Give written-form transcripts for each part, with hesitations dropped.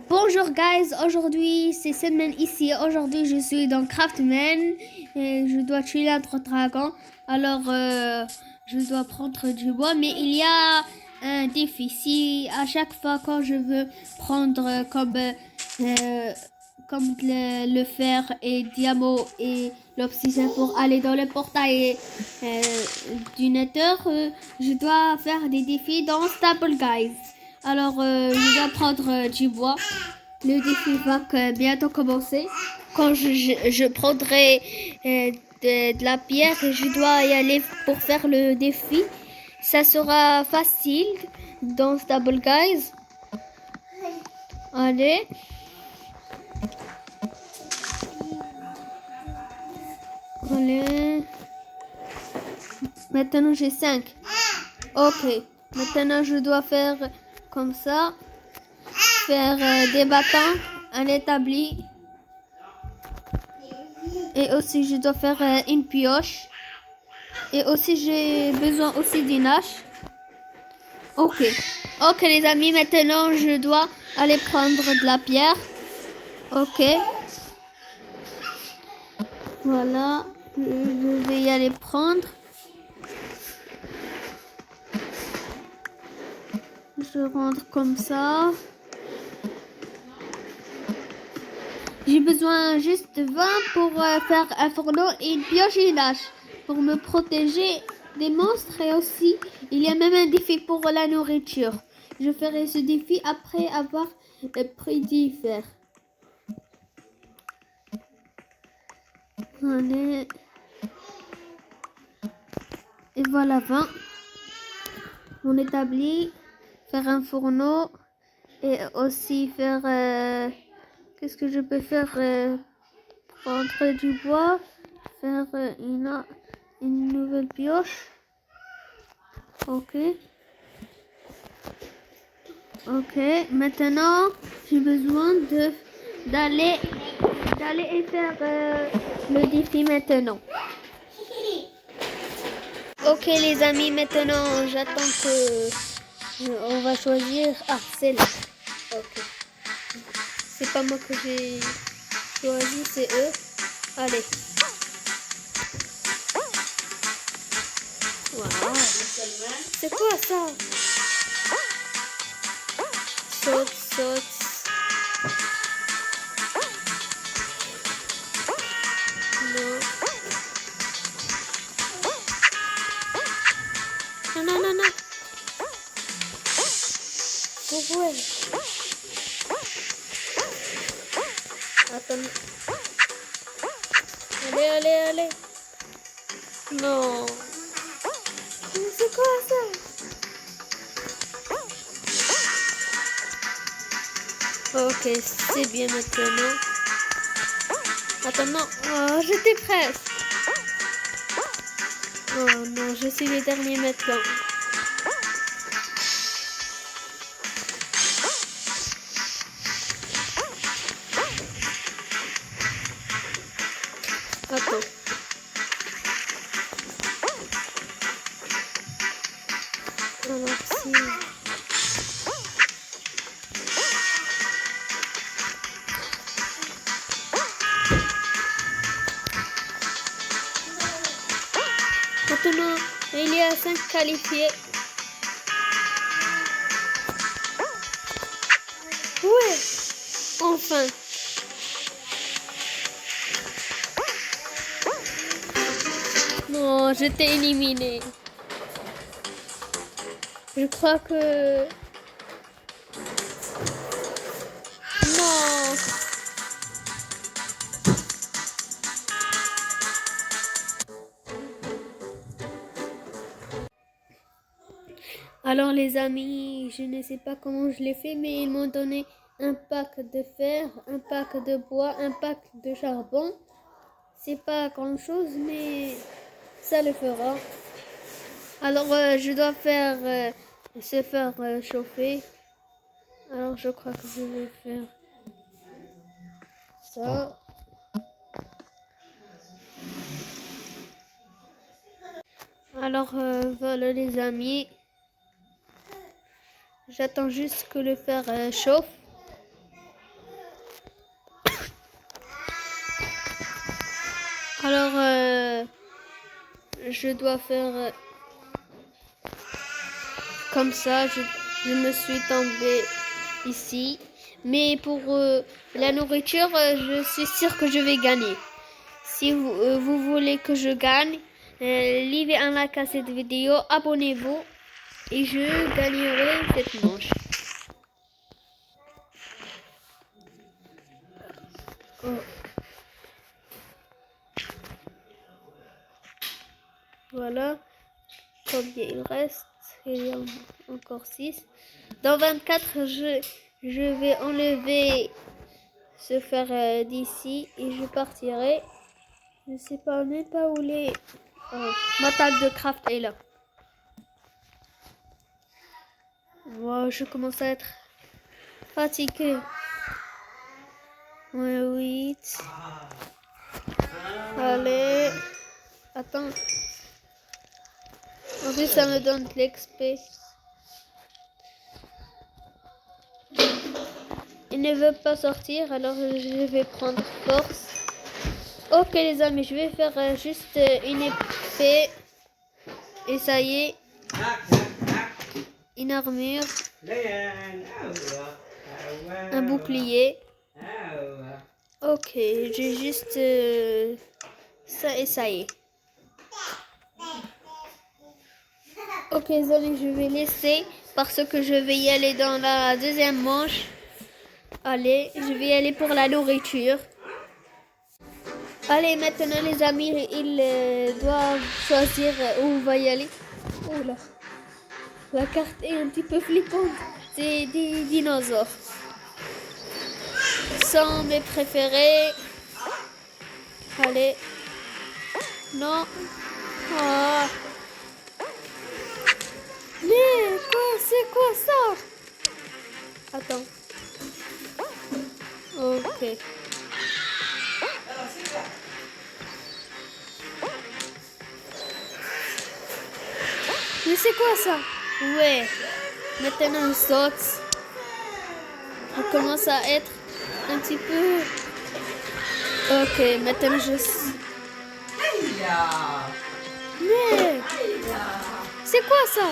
Bonjour guys, aujourd'hui c'est Sandman ici. Aujourd'hui je suis dans Craftman et je dois tuer l'autre dragon. Alors je dois prendre du bois, mais il y a un défi. Si à chaque fois quand je veux prendre comme le fer et diamant et l'obsidian pour aller dans le portail du Nether, je dois faire des défis dans Stable Guys. Alors, je dois prendre du bois. Le défi va bientôt commencer. Quand je prendrai de la pierre, je dois y aller pour faire le défi. Ça sera facile dans Stable Guys. Allez. Allez. Maintenant, j'ai 5. Ok. Maintenant, je dois faire comme ça. Faire des bâtons, un établi. Et aussi, je dois faire une pioche. Et aussi, j'ai besoin aussi d'une hache. Ok. Ok, les amis, maintenant, je dois aller prendre de la pierre. Ok. Voilà. Je vais y aller prendre. Je rentre comme ça. J'ai besoin juste de 20 pour faire un fourneau et une pioche et une hache. Pour me protéger des monstres, et aussi il y a même un défi pour la nourriture. Je ferai ce défi après avoir pris du fer. Allez. Et voilà 20. On établit. Faire un fourneau. Et aussi faire... qu'est-ce que je peux faire prendre du bois. Faire une nouvelle pioche. Ok. Ok, maintenant j'ai besoin d'aller et faire le défi maintenant. Ok les amis, maintenant j'attends que on va choisir. Ah, c'est là. Ok. C'est pas moi que j'ai choisi, c'est eux. Allez. Wow. C'est quoi ça? Saute, saute. Non. Non, non, non, non. Pourquoi? Attends. Allez, allez, allez. Non. C'est quoi ça? Ok, c'est bien maintenant. Attends, non. Oh, j'étais presque. Oh non, je suis le dernier maintenant. Attends. Alors, si... Maintenant, il y a 5 qualifiés. Ouais, enfin. Non, j'étais éliminé. Je crois que... Non. Alors les amis, je ne sais pas comment je l'ai fait, mais ils m'ont donné un pack de fer, un pack de bois, un pack de charbon. C'est pas grand chose, mais ça le fera. Alors je dois faire se faire chauffer. Alors je crois que je vais faire ça. Alors voilà les amis. J'attends juste que le fer chauffe. Alors, je dois faire comme ça. Je me suis tombée ici. Mais pour la nourriture, je suis sûre que je vais gagner. Si vous voulez que je gagne, livez un like à cette vidéo, abonnez-vous et je gagnerai cette manche. Oh. Voilà combien il reste. Il y a encore 6. Dans 24, je vais enlever ce fer d'ici et je partirai. Je ne sais pas même pas où les... Oh, ma table de craft est là. Moi, je commence à être fatiguée. 8. Allez. Attends. En plus, ça me donne de l'XP. Il ne veut pas sortir, alors je vais prendre force. Ok les amis, je vais faire juste une épée. Et ça y est. Une armure. Un bouclier. Ok, j'ai juste ça et ça y est. Ok les amis, je vais laisser parce que je vais y aller dans la deuxième manche. Allez, je vais y aller pour la nourriture. Allez, maintenant les amis, ils doivent choisir où on va y aller. Oh là, la carte est un petit peu flippante. C'est des dinosaures. Sont mes préférés. Allez. Non. Ah. Mais quoi, c'est quoi ça? Attends. Ok. Mais c'est quoi ça? Ouais. Maintenant on saute. On commence à être un petit peu... Ok, maintenant je... Mais... C'est quoi ça?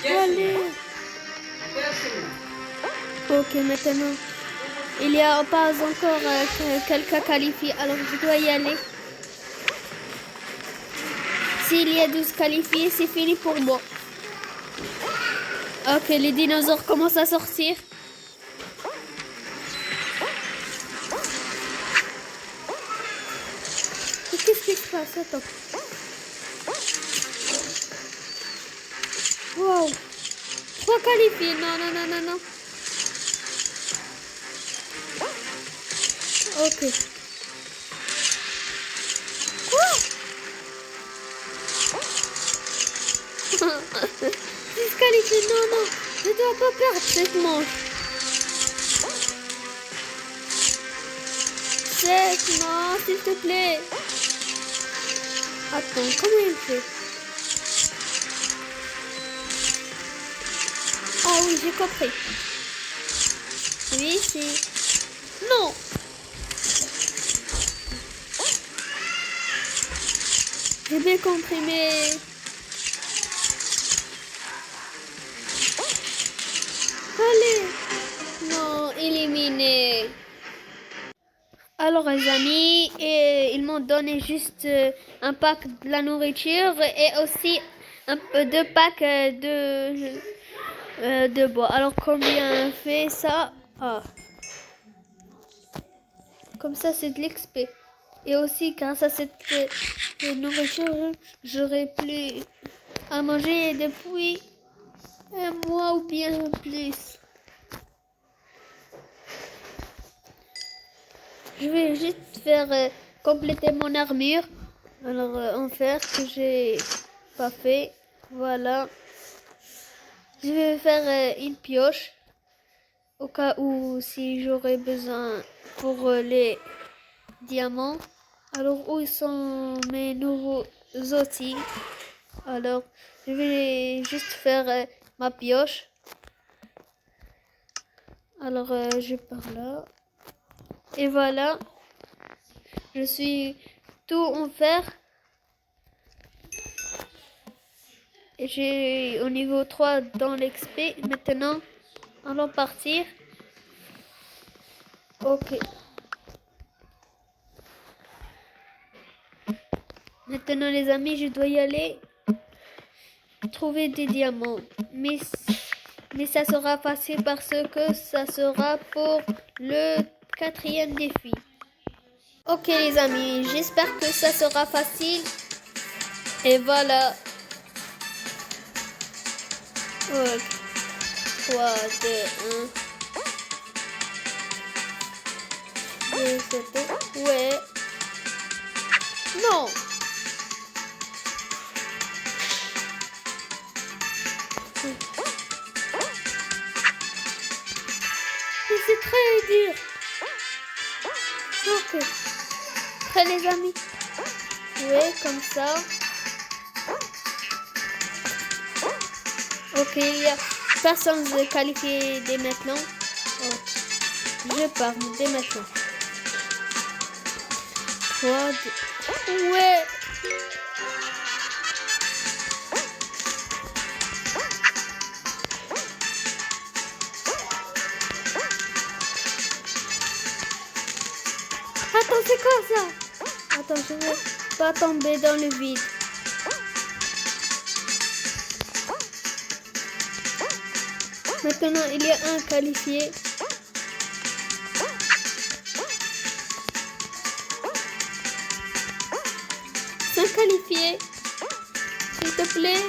Allez. Ok, maintenant... Il n'y a pas encore quelqu'un qualifié, alors je dois y aller. S'il y a 12 qualifiés, c'est fini pour moi. Ok, les dinosaures commencent à sortir. Qu'est-ce qui se passe? Attends. Wow. 3 qualifiés. Non, non, non, non, non. Ok. Quoi? 6 qualifiés. Non, non. Je dois pas perdre cette manche. 7, non, s'il te plaît. Attends, comment il fait? Ah oui, j'ai compris. Oui, c'est... Non. J'ai bien compris, mais... Allez. Non, éliminé. Alors les amis, et ils m'ont donné juste un pack de la nourriture et aussi un peu de packs de bois. Alors combien fait ça? Ah. Comme ça c'est de l'XP. Et aussi grâce à cette nourriture, j'aurai plus à manger depuis un mois ou bien plus. Je vais juste faire compléter mon armure. Alors en fer que j'ai pas fait. Voilà. Je vais faire une pioche au cas où si j'aurais besoin pour les diamants. Alors où sont mes nouveaux outils? Alors je vais juste faire ma pioche. Alors je pars là. Et voilà. Je suis tout en fer. Et j'ai au niveau 3 dans l'XP. Maintenant, allons partir. Ok. Maintenant les amis, je dois y aller trouver des diamants. Mais ça sera facile parce que ça sera pour le 4e défi. Ok les amis, j'espère que ça sera facile. Et voilà. Ok. 3, 2, 1. 2, 7. Ouais. Non. Mais c'est très dur. Ok. Prêt les amis? Ouais, comme ça. Ok, il y a personne de qualifié dès maintenant. Oh. Je pars dès maintenant. 3, 2. Ouais. Attends, c'est quoi ça? Attends, je ne vais pas tomber dans le vide. Maintenant, il y a un qualifié. Un qualifié. S'il te plaît.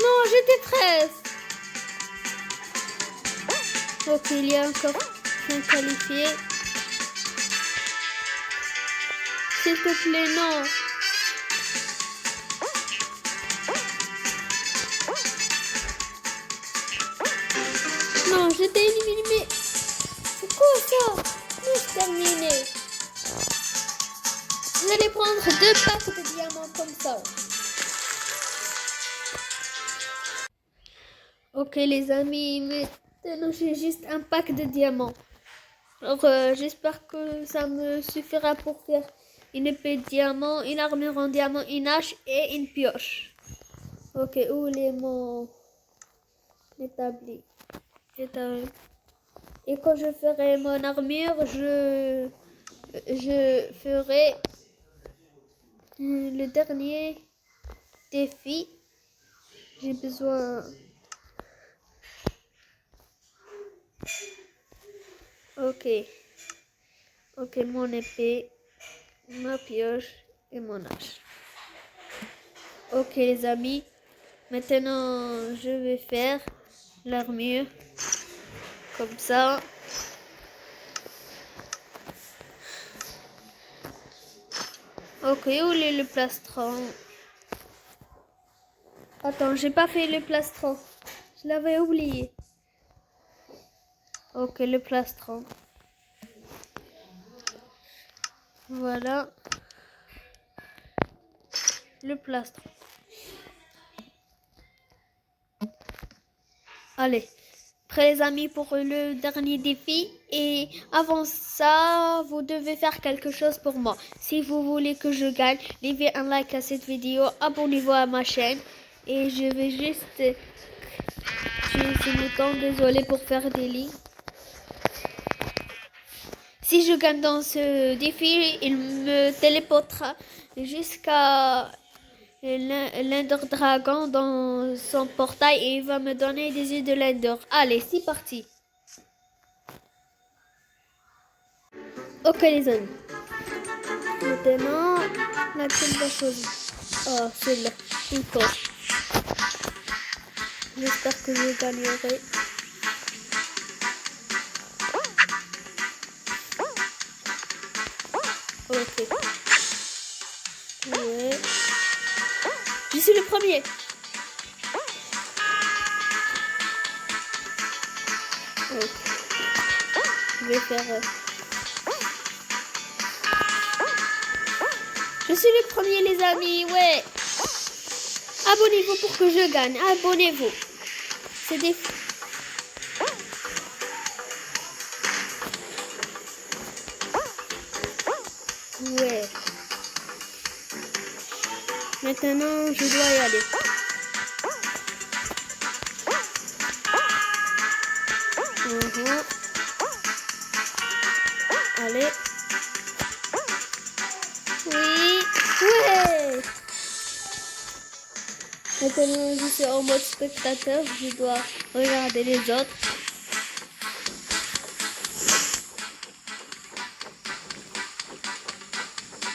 Non, j'étais presque. Ok, il y a encore un qualifié. S'il te plaît, non. Non, j'étais éliminé. C'est quoi ça? Non, c'est terminé. Vous allez prendre 2 packs de diamants comme ça. Ok les amis, maintenant j'ai juste un pack de diamants. Alors j'espère que ça me suffira pour faire une épée de diamant, une armure en diamant, une hache et une pioche. Ok, où est mon établi? Et quand je ferai mon armure, je ferai le dernier défi. J'ai besoin... Ok. Ok, mon épée, ma pioche et mon hache. Ok les amis, maintenant je vais faire l'armure comme ça. Ok, où est le plastron? Attends, j'ai pas fait le plastron. Je l'avais oublié. Ok, le plastron. Voilà. Le plastron. Allez. Prêt les amis pour le dernier défi. Et avant ça, vous devez faire quelque chose pour moi. Si vous voulez que je gagne, laissez un like à cette vidéo. Abonnez-vous à ma chaîne. Et je vais juste... J'ai le temps, désolé pour faire des lignes. Si je gagne dans ce défi, il me téléportera jusqu'à l'Ender Dragon dans son portail et il va me donner des yeux de l'Ender. Allez, c'est parti. Ok les amis. Maintenant, laquelle va choisir? Oh, celle-là, une poche. J'espère que je gagnerai. Ok. Ouais. Je suis le premier. Ok. Je vais faire... Je suis le premier les amis, ouais. Abonnez-vous pour que je gagne. Abonnez-vous. C'est des... Maintenant, je dois y aller. Allez. Oui. Ouais. Maintenant, je suis en mode spectateur. Je dois regarder les autres.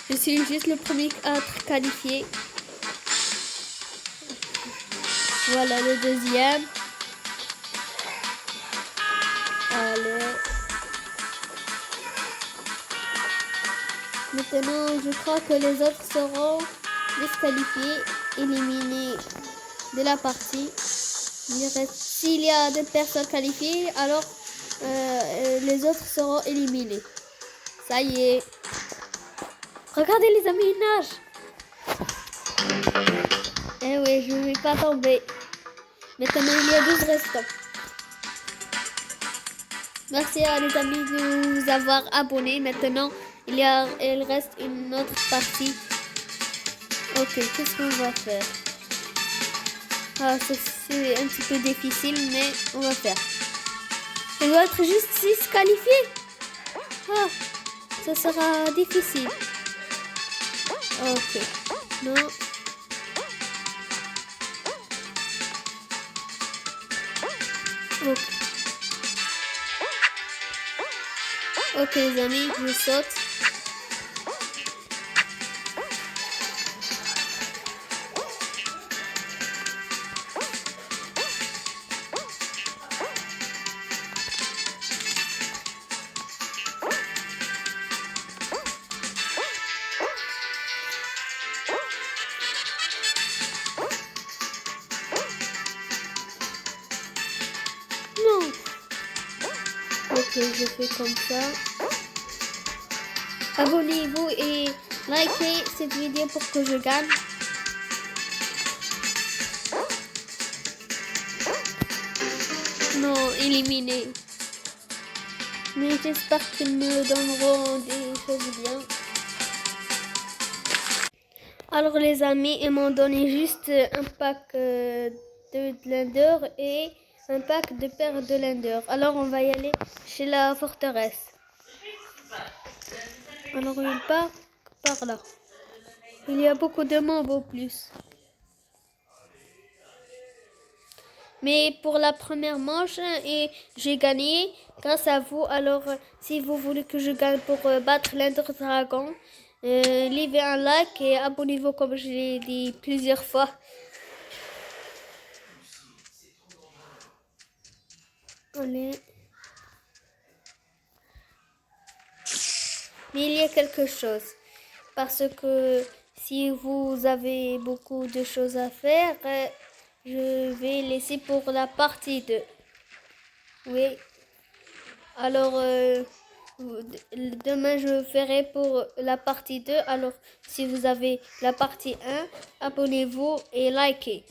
Je suis juste le premier à être qualifié. Voilà le deuxième. Allez. Maintenant, je crois que les autres seront disqualifiés, éliminés de la partie. S'il y a des personnes qualifiées, alors les autres seront éliminés. Ça y est. Regardez les amis, ils nagent. Eh oui, je ne vais pas tomber. Maintenant, il y a 12 restants. Merci à les amis de vous avoir abonnés. Maintenant, il reste une autre partie. Ok, qu'est-ce qu'on va faire? Ah, c'est un petit peu difficile, mais on va faire. Il doit être juste 6 qualifiés. Ah, ça sera difficile. Ok, non. Ok. Ok les amis, je saute. Non. Ok, je fais comme ça. Abonnez-vous et likez cette vidéo pour que je gagne. Non, éliminé. Mais j'espère qu'ils me donneront des choses bien. Alors les amis, ils m'ont donné juste un pack de Lender et un pack de paires de Lender. Alors on va y aller chez la forteresse. Alors il part par là. Il y a beaucoup de membres au plus. Mais pour la première manche, et j'ai gagné grâce à vous. Alors si vous voulez que je gagne pour battre l'Ender Dragon, laissez un like et abonnez-vous comme je l'ai dit plusieurs fois. Allez. Mais il y a quelque chose. Parce que si vous avez beaucoup de choses à faire, je vais laisser pour la partie 2. Oui. Alors, demain, je ferai pour la partie 2. Alors, si vous avez la partie 1, abonnez-vous et likez.